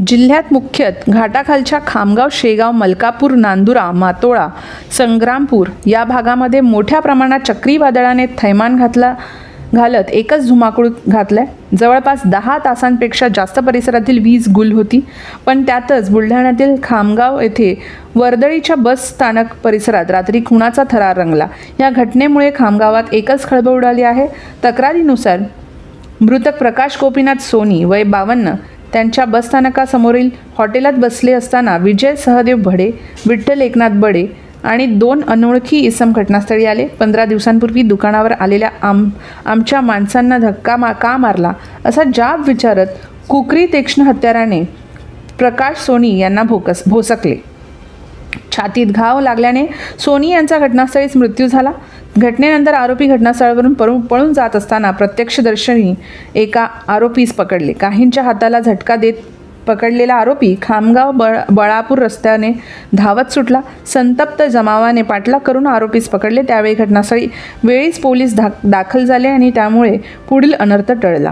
जिल्ह्यात मुख्यतः घाटाखालच्या खामगाव, शेगाव, मलकापूर, नांदुरा, मातोळा, संग्रामपूर या भागामध्ये मोठ्या प्रमाणात चक्रीवादळाने थैमान घालत एकच धुमाकूळ घातलाय। जवळपास 10 तासांपेक्षा जास्त परिसरातील वीज गुल होती। पण त्यातच बुलढाण्यातील खामगाव येथे वर्दळीच्या बस स्थानक परिसरात रात्री खुणाचा थरार रंगला। या घटनेमुळे खामगावात एकच खळबळ उडाली आहे। तक्रारीनुसार मृतक प्रकाश गोपीनाथ सोनी वय 52 त्यांच्या बसस्थानकासमोरील हॉटेलात बसले असताना विजय सहदेव भडे, विठ्ठल एकनाथ बडे आणि 2 अनोळखी इसम घटनास्थळी आले। 15 दिवसांपूर्वी दुकानावर आलेल्या आमच्या माणसांना धक्का का मारला असा जाब विचारत कुकरी तीक्ष्ण हत्याराने प्रकाश सोनी यांना भोसकले। छातीत घाव लागल्याने सोनी यांचा घटनास्थळीच मृत्यू झाला। घटनेनंतर आरोपी घटनास्थळावरून पळून जात असताना प्रत्यक्षदर्शींनी एका आरोपीस पकडले। काहींच्या हाताला झटका देत पकडलेला आरोपी खामगाव बळापूर रस्त्याने धावत सुटला। संतप्त जमावाने पाठलाग करून आरोपीस पकडले। त्यावेळी घटनास्थळी वेळीच पोलीस दाखल झाले आणि त्यामुळे पुढील अनर्थ टळला।